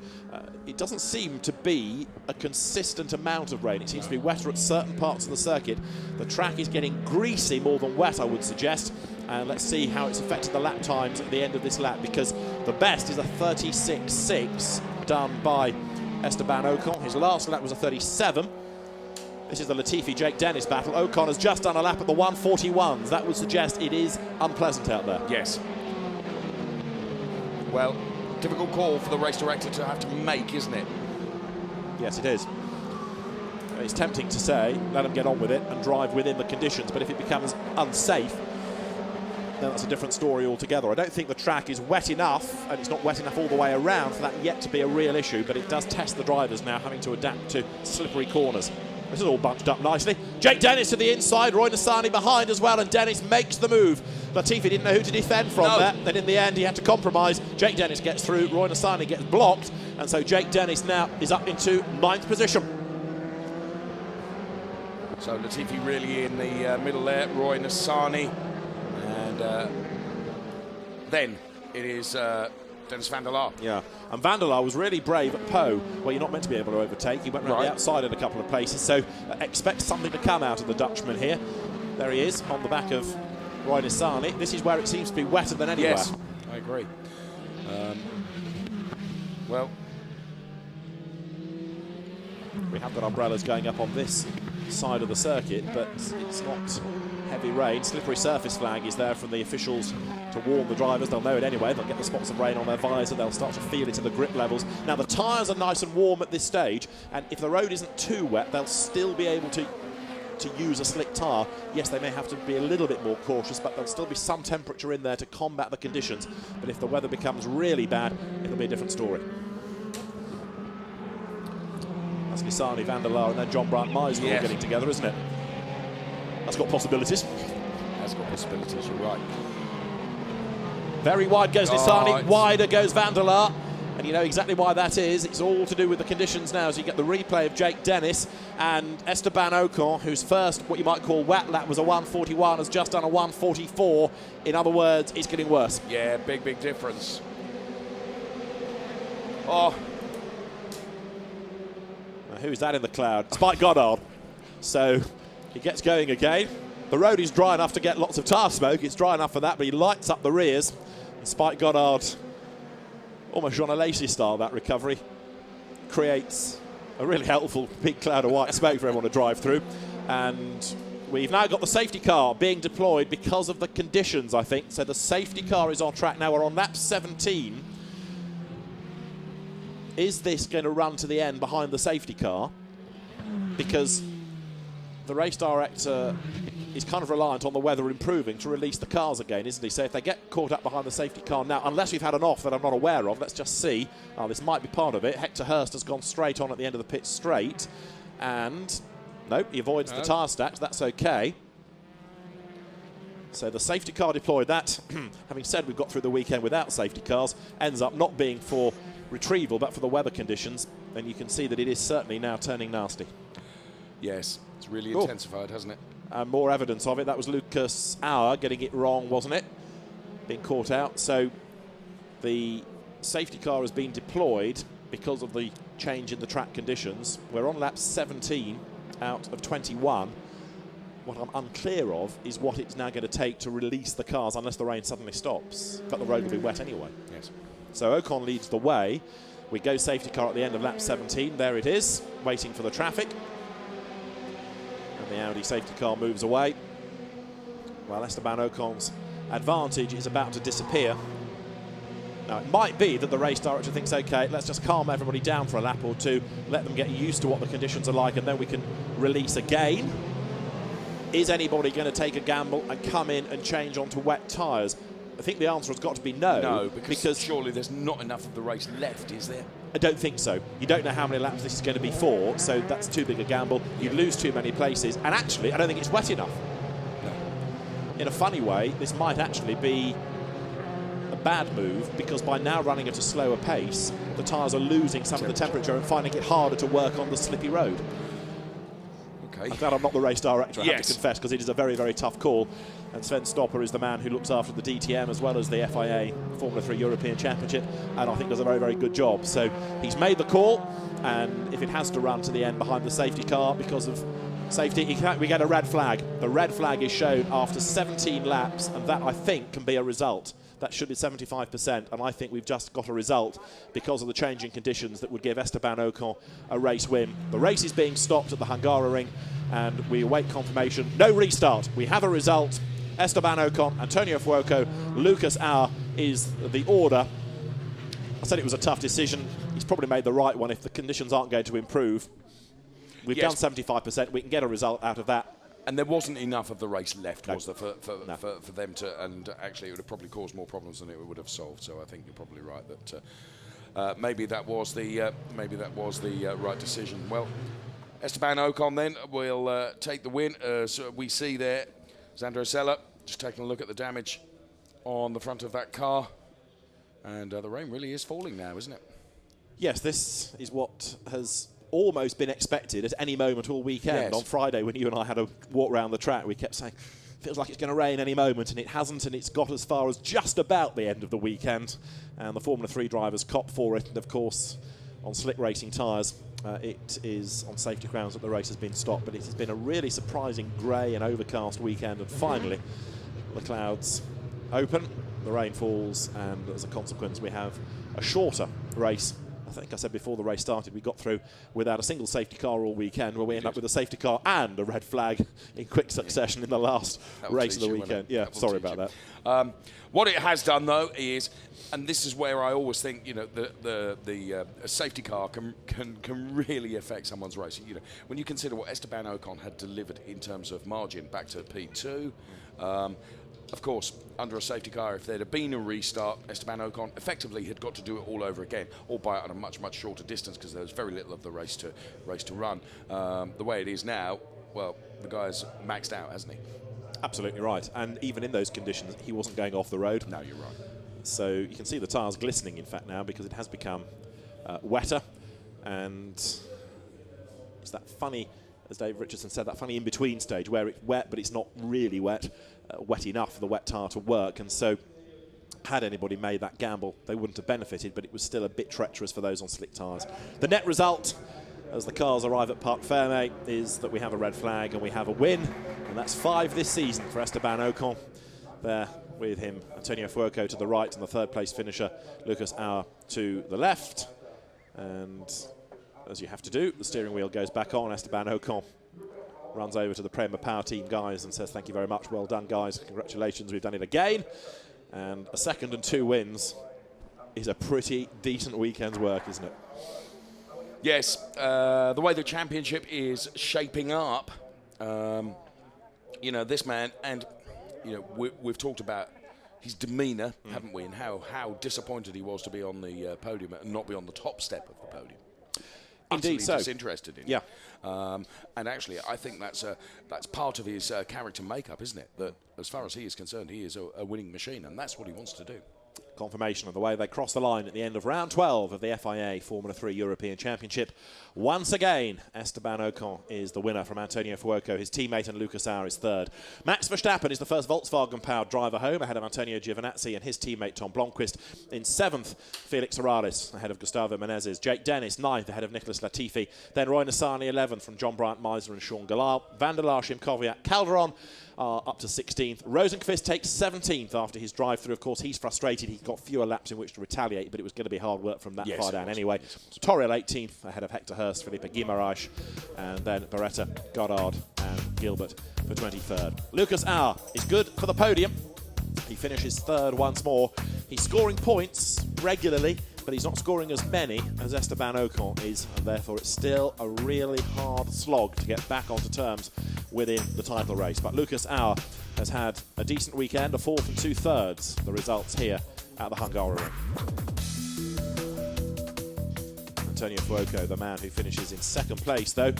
It doesn't seem to be a consistent amount of rain. It seems to be wetter at certain parts of the circuit. The track is getting greasy more than wet, I would suggest. And let's see how it's affected the lap times at the end of this lap, because the best is a 36.6 done by Esteban Ocon. His last lap was a 37. This is the Latifi-Jake Dennis battle. Ocon has just done a lap at the 141s. That would suggest it is unpleasant out there. Yes. Well, difficult call for the race director to have to make, isn't it? Yes, it is. It's tempting to say, let them get on with it and drive within the conditions, but if it becomes unsafe, then that's a different story altogether. I don't think the track is wet enough, and it's not wet enough all the way around for that yet to be a real issue, but it does test the drivers now having to adapt to slippery corners. This is all bunched up nicely. Jake Dennis to the inside, Roy Nissany behind as well, and Dennis makes the move. Latifi didn't know who to defend from there. Then in the end, he had to compromise. Jake Dennis gets through, Roy Nissany gets blocked, and so Jake Dennis now is up into 9th position. So Latifi really in the middle there, Roy Nissany, and then it is Dennis van der Laar. Yeah, and van der Laar was really brave at Pau, where you're not meant to be able to overtake. He went around the outside in a couple of places, so expect something to come out of the Dutchman here. There he is, on the back of Roy Nissany. This is where it seems to be wetter than anywhere. Yes, I agree. Well, we have got umbrellas going up on this side of the circuit, but it's not heavy rain. Slippery surface flag is there from the officials to warn the drivers. They'll know it anyway. They'll get the spots of rain on their visor. They'll start to feel it in the grip levels. Now, the tyres are nice and warm at this stage, and if the road isn't too wet, they'll still be able to use a slick tyre. Yes, they may have to be a little bit more cautious, but there'll still be some temperature in there to combat the conditions. But if the weather becomes really bad, it'll be a different story. That's Nissany, van der Laar, and then John Brandt Meisner all getting together, isn't it? That's got possibilities. That's got possibilities, you're right. Very wide goes Nissany, wider goes van der Laar. And you know exactly why that is. It's all to do with the conditions now, as you get the replay of Jake Dennis and Esteban Ocon, whose first, what you might call wet lap, was a 141, has just done a 144. In other words, it's getting worse. Yeah, big difference. Oh. Now, who's that in the cloud? Spike Goddard. So he gets going again. The road is dry enough to get lots of tyre smoke. It's dry enough for that, but he lights up the rears. And Spike Goddard, almost Jean Alesi style, that recovery, creates a really helpful big cloud of white smoke for everyone to drive through. And we've now got the safety car being deployed because of the conditions, I think. So the safety car is on track now. We're on lap 17. Is this going to run to the end behind the safety car? Because the race director is kind of reliant on the weather improving to release the cars again, isn't he? So if they get caught up behind the safety car now, unless we've had an off that I'm not aware of, let's just see. Oh, this might be part of it. Hector Hurst has gone straight on at the end of the pit straight. And, nope, he avoids the tyre stacks. That's okay. So the safety car deployed. That, having said we've got through the weekend without safety cars, ends up not being for retrieval, but for the weather conditions. And you can see that it is certainly now turning nasty. Yes, it's really intensified, hasn't it? And more evidence of it. That was Lucas Auer getting it wrong, wasn't it? Being caught out. So the safety car has been deployed because of the change in the track conditions. We're on lap 17 out of 21. What I'm unclear of is what it's now going to take to release the cars unless the rain suddenly stops. But the road will be wet anyway. Yes. So Ocon leads the way. We go safety car at the end of lap 17. There it is, waiting for the traffic. And the Audi safety car moves away. Well, Esteban Ocon's advantage is about to disappear. Now, it might be that the race director thinks, OK, let's just calm everybody down for a lap or two, let them get used to what the conditions are like, and then we can release again. Is anybody going to take a gamble and come in and change onto wet tyres? I think the answer has got to be no. No, because surely there's not enough of the race left, is there? I don't think so. You don't know how many laps this is going to be for, so that's too big a gamble. You lose too many places, and actually, I don't think it's wet enough. No. In a funny way, this might actually be a bad move, because by now running at a slower pace, the tyres are losing some of the temperature and finding it harder to work on the slippy road. Okay. I'm glad I'm not the race director, I have Yes. to confess, because it is a very, very tough call. And Sven Stopper is the man who looks after the DTM as well as the FIA Formula 3 European Championship, and I think does a very, very good job. So he's made the call, and if it has to run to the end behind the safety car because of safety, we get a red flag. The red flag is shown after 17 laps, and that, I think, can be a result. That should be 75%, and I think we've just got a result because of the changing conditions that would give Esteban Ocon a race win. The race is being stopped at the Hungaroring, and we await confirmation. No restart. We have a result. Esteban Ocon, Antonio Fuoco, Lucas Auer is the order. I said it was a tough decision. He's probably made the right one if the conditions aren't going to improve. We've done 75%. We can get a result out of that. And there wasn't enough of the race left, No. was there, for No. them to, and actually it would have probably caused more problems than it would have solved. So I think you're probably right that maybe that was the right decision. Well, Esteban Ocon then will take the win. So we see there, Sandro Sella just taking a look at the damage on the front of that car, and the rain really is falling now, isn't it? Yes, this is what has almost been expected at any moment all weekend. Yes. On Friday, when you and I had a walk around the track, we kept saying, feels like it's going to rain any moment, and it hasn't, and it's got as far as just about the end of the weekend. And the Formula 3 drivers cop for it, and of course, on slick racing tyres, it is on safety grounds that the race has been stopped, but it has been a really surprising grey and overcast weekend, and finally, the clouds open, the rain falls, and as a consequence, we have a shorter race. I think I said before the race started, we got through without a single safety car all weekend, where we end up with a safety car and a red flag in quick succession in the last race of the weekend. Yeah, sorry about that. What it has done, though, is, and this is where I always think, you know, the safety car can really affect someone's race. You know, when you consider what Esteban Ocon had delivered in terms of margin back to P2. Of course, under a safety car, if there'd have been a restart, Esteban Ocon effectively had got to do it all over again, albeit at a much, much shorter distance, because there was very little of the race to run. The way it is now, well, the guy's maxed out, hasn't he? Absolutely right. And even in those conditions, he wasn't going off the road. No, you're right. So you can see the tyres glistening, in fact, now, because it has become wetter. And it's that funny, as Dave Richardson said, that funny in-between stage where it's wet, but it's not really wet. Wet enough for the wet tyre to work, and so had anybody made that gamble, they wouldn't have benefited, but it was still a bit treacherous for those on slick tyres. The net result, as the cars arrive at Parc Fermé, is that we have a red flag and we have a win, and that's 5 this season for Esteban Ocon. There with him, Antonio Fuoco to the right, and the third place finisher, Lucas Auer, to the left. And as you have to do, the steering wheel goes back on. Esteban Ocon runs over to the Prema Power Team guys and says, thank you very much, well done guys, congratulations, we've done it again. And a second and 2 wins is a pretty decent weekend's work, isn't it? Yes, the way the championship is shaping up, you know, this man, and you know, we've talked about his demeanour, haven't we, and how disappointed he was to be on the podium and not be on the top step of the podium. Indeed, so Disinterested in yeah. And actually, I think that's part of his character makeup, isn't it? That as far as he is concerned, he is a winning machine, and that's what he wants to do. Confirmation of the way they cross the line at the end of round 12 of the FIA Formula 3 European Championship. Once again, Esteban Ocon is the winner from Antonio Fuoco. His teammate and Lucas Auer is third. Max Verstappen is the first Volkswagen-powered driver home, ahead of Antonio Giovinazzi and his teammate Tom Blomqvist. In 7th, Felix Morales, ahead of Gustavo Menezes. Jake Dennis, 9th, ahead of Nicholas Latifi. Then Roy Nissany, 11th, from John Bryant Meisner and Sean Galal. Van der Laar, Kvyat, Calderon are up to 16th. Rosenqvist takes 17th after his drive-through. Of course, he's frustrated. He got fewer laps in which to retaliate, but it was going to be hard work from that far down anyway. So Torriel 18th, ahead of Hector Hurst, Felipe Guimaraes, and then Beretta, Goddard, and Gilbert for 23rd. Lucas Auer is good for the podium. He finishes 3rd once more. He's scoring points regularly, but he's not scoring as many as Esteban Ocon is, and therefore it's still a really hard slog to get back onto terms within the title race. But Lucas Auer has had a decent weekend, a 4th and 2/3, the results here at the Hungaroring. Antonio Fuoco, the man who finishes in 2nd place though,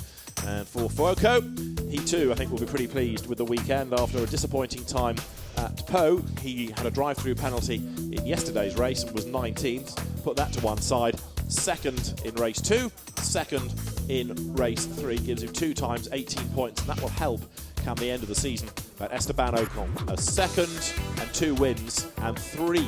and for Fuoco, he too I think will be pretty pleased with the weekend after a disappointing time at Po. He had a drive-through penalty in yesterday's race and was 19th. Put that to one side. 2nd in race 2, 2nd in race 3. Gives him 2 times 18 points, and that will help come the end of the season. But Esteban Ocon, a 2nd and 2 wins and 3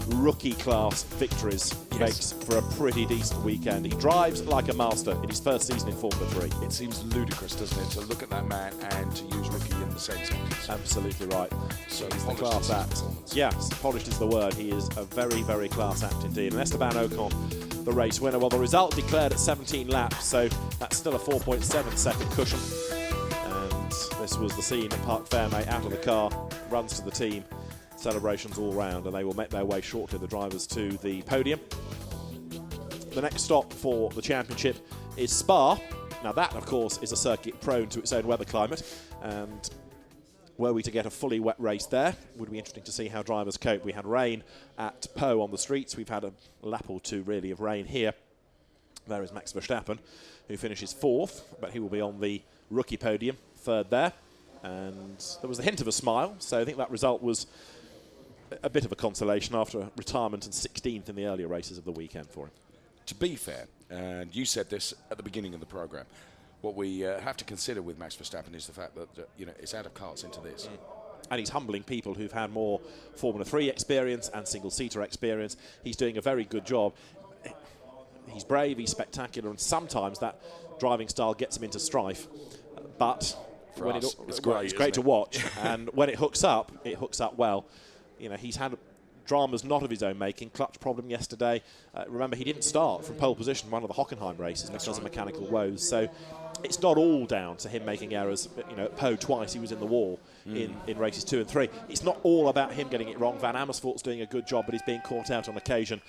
rookie-class victories, makes for a pretty decent weekend. He drives like a master in his first season in Formula 3. it seems ludicrous, doesn't it, to look at that man and to use rookie in the same sentence. Absolutely right. So he's the class act. Yes, polished is the word. He is a very, very class act indeed. And Esteban Ocon, the race winner. Well, the result declared at 17 laps, so that's still a 4.7 second cushion. And this was the scene at Parc Fermé, out of the car, runs to the team, celebrations all round, and they will make their way shortly, the drivers, to the podium. The next stop for the championship is Spa. Now that, of course, is a circuit prone to its own weather climate, and were we to get a fully wet race there, would be interesting to see how drivers cope. We had rain at Po on the streets. We've had a lap or two, really, of rain here. There is Max Verstappen, who finishes 4th, but he will be on the rookie podium, 3rd there. And there was a hint of a smile, so I think that result was a bit of a consolation after a retirement and 16th in the earlier races of the weekend for him. To be fair, and you said this at the beginning of the programme, what we have to consider with Max Verstappen is the fact that it's out of karts into this. And he's humbling people who've had more Formula 3 experience and single-seater experience. He's doing a very good job. He's brave, he's spectacular, and sometimes that driving style gets him into strife. But when it's great to watch, and when it hooks up well. He's had dramas not of his own making. Clutch problem yesterday. Remember, he didn't start from pole position one of the Hockenheim races because of mechanical woes. So it's not all down to him making errors. At Po twice he was in the wall in races 2 and 3. It's not all about him getting it wrong. Van Amersfoort's doing a good job, but he's being caught out on occasion.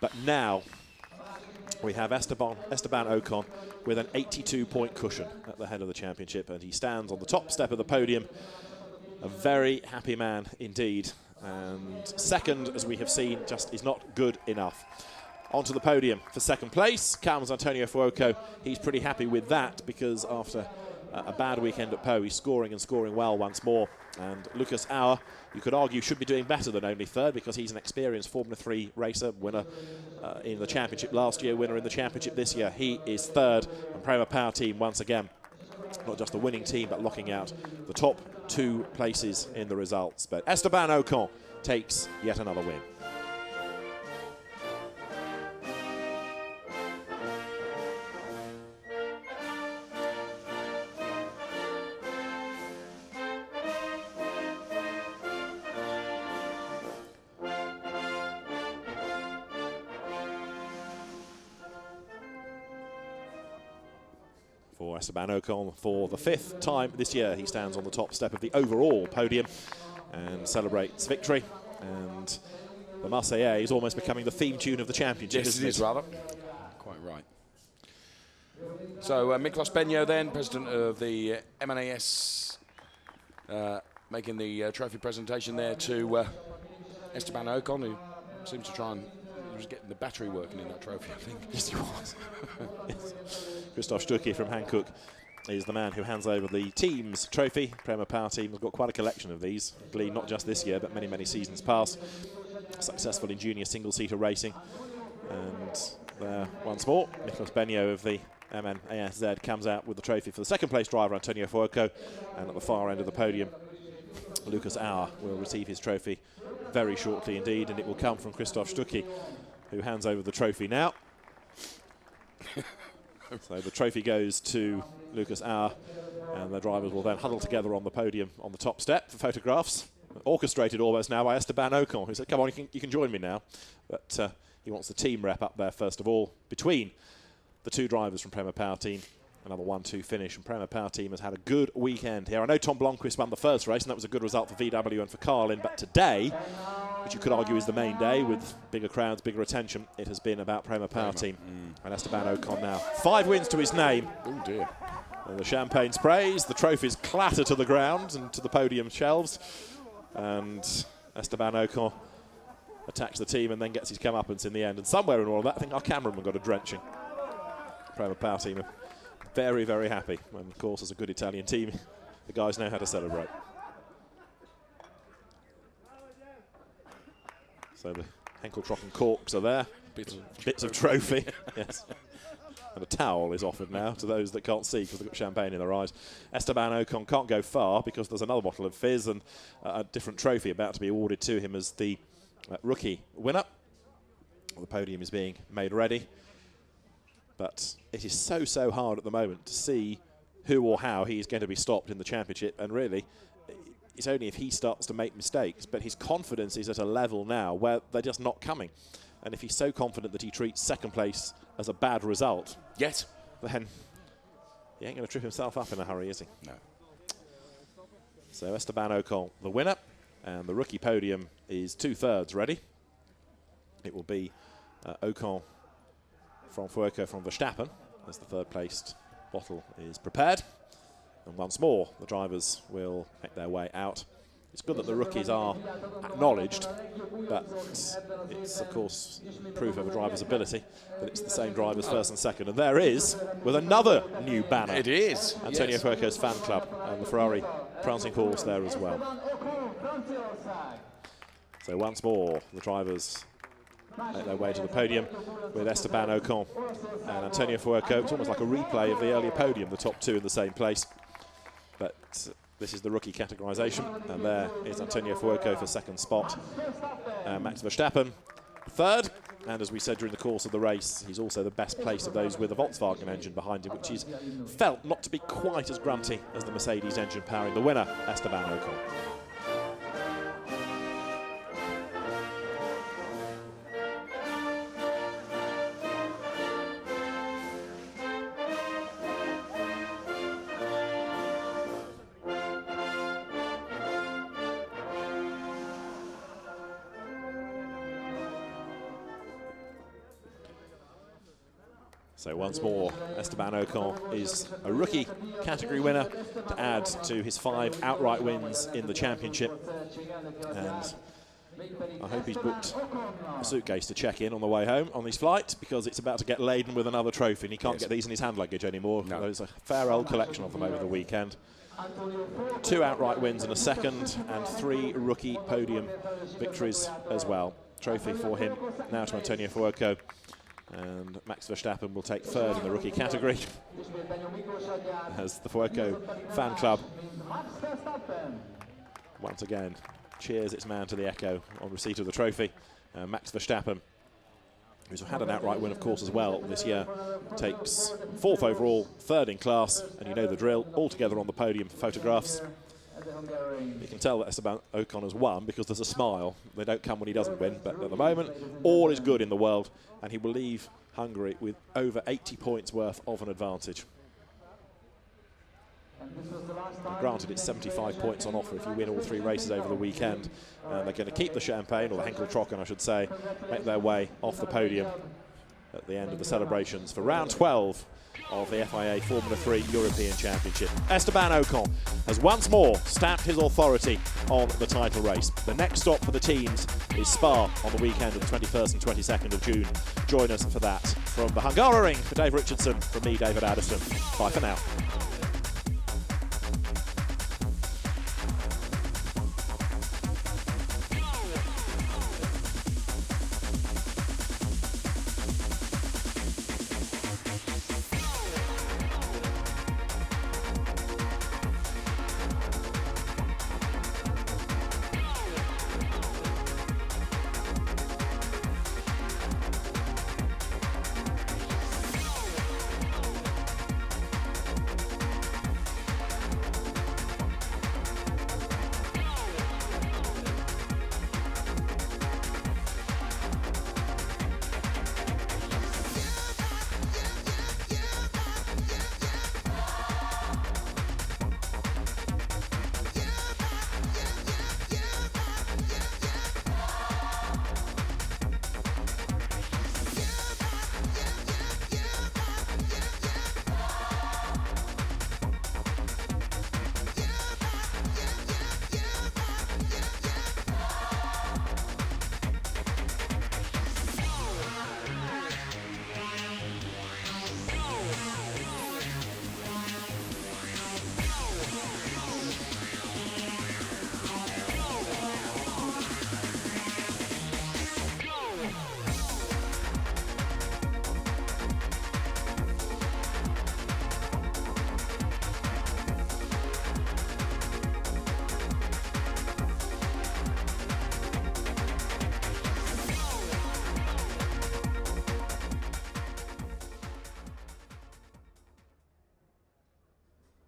But now we have Esteban Ocon with an 82-point cushion at the head of the championship, and he stands on the top step of the podium. A very happy man indeed. And 2nd, as we have seen, just is not good enough. Onto the podium for 2nd place comes Antonio Fuoco. He's pretty happy with that because after a bad weekend at Po, he's scoring well once more. And Lucas Auer, you could argue, should be doing better than only 3rd because he's an experienced Formula 3 racer, winner in the championship last year, winner in the championship this year. He is 3rd, and Prema Power Team once again, not just a winning team, but locking out the top 2 places in the results. But Esteban Ocon takes yet another win. For Esteban Ocon, for the 5th time this year, he stands on the top step of the overall podium and celebrates victory. And the Marseillaise is almost becoming the theme tune of the championship. Yes, it is, rather. Quite right. So Miklos Benyo then, president of the MNAS, making the trophy presentation there to Esteban Ocon, who seems to try and... He was getting the battery working in that trophy, I think. Yes, he was. Yes. Christoph Stucki from Hankook is the man who hands over the team's trophy. Prema Power Team has got quite a collection of these, gleaned not just this year, but many, many seasons past. Successful in junior single-seater racing. And there, once more, Miklos Benyo of the MNASZ comes out with the trophy for the 2nd place driver, Antonio Fuoco. And at the far end of the podium, Lucas Auer will receive his trophy very shortly indeed, and it will come from Christoph Stucki, who hands over the trophy now. So the trophy goes to Lucas Auer, and the drivers will then huddle together on the podium on the top step for photographs. orchestrated almost now by Esteban Ocon, who said, come on, you can join me now. But he wants the team rep up there first of all, between the two drivers from Prema Power Team. Another 1-2 finish, and Prema Power Team has had a good weekend here. I know Tom Blomqvist won the first race, and that was a good result for VW and for Carlin, but today, which you could argue is the main day with bigger crowds, bigger attention, it has been about Prema Power Team. And Esteban Ocon now. 5 wins to his name. Oh dear. And the champagne sprays, the trophies clatter to the ground and to the podium shelves. And Esteban Ocon attacks the team and then gets his comeuppance in the end. And somewhere in all of that, I think our cameraman got a drenching. Prema Power Team are very, very happy. And of course, as a good Italian team, the guys know how to celebrate. So the Henkel-Trocken corks are there. Bits of trophy. Yes. And a towel is offered now to those that can't see because they've got champagne in their eyes. Esteban Ocon can't go far because there's another bottle of fizz and a different trophy about to be awarded to him as the rookie winner. The podium is being made ready. But it is so hard at the moment to see who or how he is going to be stopped in the championship. And really, it's only if he starts to make mistakes. But his confidence is at a level now where they're just not coming. And if he's so confident that he treats second place as a bad result, Yet. then he ain't going to trip himself up in a hurry, is he? No. So Esteban Ocon, the winner. And the rookie podium is 2/3 ready. It will be Ocon from Fuoco from Verstappen as the third-placed bottle is prepared. And once more, the drivers will make their way out. It's good that the rookies are acknowledged, but it's, of course, proof of a driver's ability that it's the same drivers first and second. And there is, with another new banner. It is. Antonio Fuoco's fan club and the Ferrari prancing horse there as well. So once more, the drivers make their way to the podium with Esteban Ocon and Antonio Fuoco. It's almost like a replay of the earlier podium, the top two in the same place. But this is the rookie categorisation, and there is Antonio Fuoco for second spot. Max Verstappen third, and as we said during the course of the race, he's also the best placed of those with a Volkswagen engine behind him, which is felt not to be quite as grunty as the Mercedes engine powering the winner, Esteban Ocon. So once more, Esteban Ocon is a rookie category winner to add to his 5 outright wins in the championship. And I hope he's booked a suitcase to check in on the way home on his flight, because it's about to get laden with another trophy and he can't get these in his hand luggage anymore. No. There's a fair old collection of them over the weekend. 2 outright wins in a second and 3 rookie podium victories as well. Trophy for him now to Antonio Fuoco. And Max Verstappen will take third in the rookie category as the Fuoco fan club once again cheers its man to the echo on receipt of the trophy. Max Verstappen, who's had an outright win, of course, as well this year, takes 4th overall, 3rd in class, and you know the drill, all together on the podium for photographs. You can tell that Esteban Ocon has won because there's a smile. They don't come when he doesn't win, but at the moment, all is good in the world, and he will leave Hungary with over 80 points worth of an advantage. And granted, it's 75 points on offer if you win all 3 races over the weekend. And they're going to keep the champagne, or the Henkel-Trocken, I should say, make their way off the podium at the end of the celebrations for round 12 of the FIA Formula 3 European Championship. Esteban Ocon has once more stamped his authority on the title race. The next stop for the teams is Spa on the weekend of the 21st and 22nd of June. Join us for that. From the Hungaroring, for Dave Richardson, from me, David Addison. Bye for now.